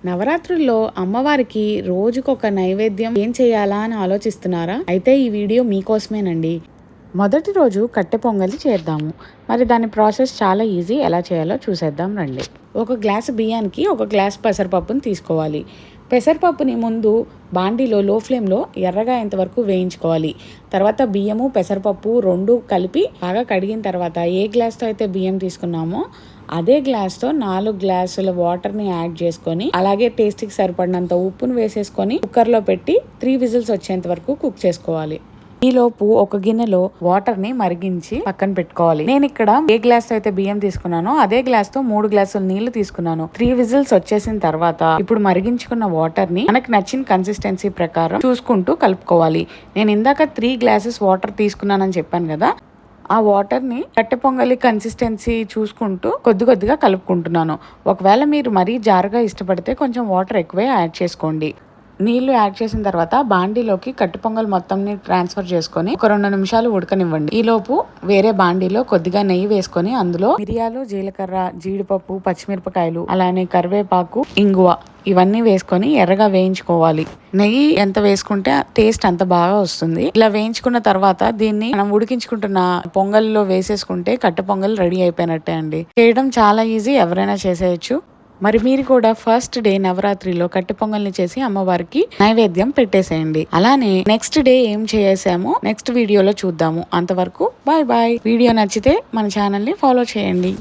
నవరాత్రుల్లో అమ్మవారికి రోజుకొక నైవేద్యం ఏం చేయాలా అని ఆలోచిస్తున్నారా? అయితే ఈ వీడియో మీకోసమేనండి. మొదటి రోజు కట్టె పొంగలి చేద్దాము. మరి దాని ప్రాసెస్ చాలా ఈజీ. ఎలా చేయాలో చూసేద్దాం రండి. ఒక గ్లాసు బియ్యానికి ఒక గ్లాస్ పెసరపప్పుని తీసుకోవాలి. పెసరపప్పుని ముందు బాండీలో లో ఫ్లేమ్లో ఎర్రగా ఇంతవరకు వేయించుకోవాలి. తర్వాత బియ్యము పెసరపప్పు రెండు కలిపి బాగా కడిగిన తర్వాత ఏ గ్లాస్తో అయితే బియ్యం తీసుకున్నామో అదే గ్లాస్తో 4 గ్లాసుల వాటర్ని యాడ్ చేసుకొని, అలాగే టేస్ట్కి సరిపడినంత ఉప్పును వేసేసుకొని కుక్కర్లో పెట్టి 3 విజిల్స్ వచ్చేంత వరకు కుక్ చేసుకోవాలి. ఈలోపు ఒక గిన్నెలో వాటర్ ని మరిగించి పక్కన పెట్టుకోవాలి. నేను ఇక్కడ ఏ గ్లాస్ తో అయితే బియ్యం తీసుకున్నానో అదే గ్లాస్ తో 3 గ్లాసుల నీళ్లు తీసుకున్నాను. 3 విజిల్స్ వచ్చేసిన తర్వాత ఇప్పుడు మరిగించుకున్న వాటర్ ని మనకు నచ్చిన కన్సిస్టెన్సీ ప్రకారం చూసుకుంటూ కలుపుకోవాలి. నేను ఇందాక 3 గ్లాసెస్ వాటర్ తీసుకున్నానని చెప్పాను కదా, ఆ వాటర్ని కట్టె పొంగలి కన్సిస్టెన్సీ చూసుకుంటూ కొద్దిగా కలుపుకుంటున్నాను. ఒకవేళ మీరు మరీ జారుగా ఇష్టపడితే కొంచెం వాటర్ ఎక్కువే యాడ్ చేసుకోండి. నీళ్లు యాడ్ చేసిన తర్వాత బాండీలోకి కట్టె పొంగల్ మొత్తంని ట్రాన్స్ఫర్ చేసుకొని ఒక 2 నిమిషాలు ఉడకనివ్వండి. ఈలోపు వేరే బాండీలో కొద్దిగా నెయ్యి వేసుకొని అందులో మిరియాలు, జీలకర్ర, జీడిపప్పు, పచ్చిమిరపకాయలు, అలానే కరివేపాకు, ఇంగువ ఇవన్నీ వేసుకొని ఎర్రగా వేయించుకోవాలి. నెయ్యి ఎంత వేసుకుంటే టేస్ట్ అంత బాగా వస్తుంది. ఇలా వేయించుకున్న తర్వాత దీన్ని మనం ఉడికించుకుంటున్న పొంగల్లో వేసేసుకుంటే కట్టె పొంగల్ రెడీ అయిపోయినట్టే అండి. చేయడం చాలా ఈజీ, ఎవరైనా చేసేయచ్చు. మరి మీరు కూడా ఫస్ట్ డే నవరాత్రిలో కట్టె పొంగల్ని చేసి అమ్మవారికి నైవేద్యం పెట్టేసేయండి. అలానే నెక్స్ట్ డే ఏం చేసామో నెక్స్ట్ వీడియోలో చూద్దాము. అంతవరకు బాయ్ బాయ్. వీడియో నచ్చితే మన ఛానల్ని ఫాలో చేయండి.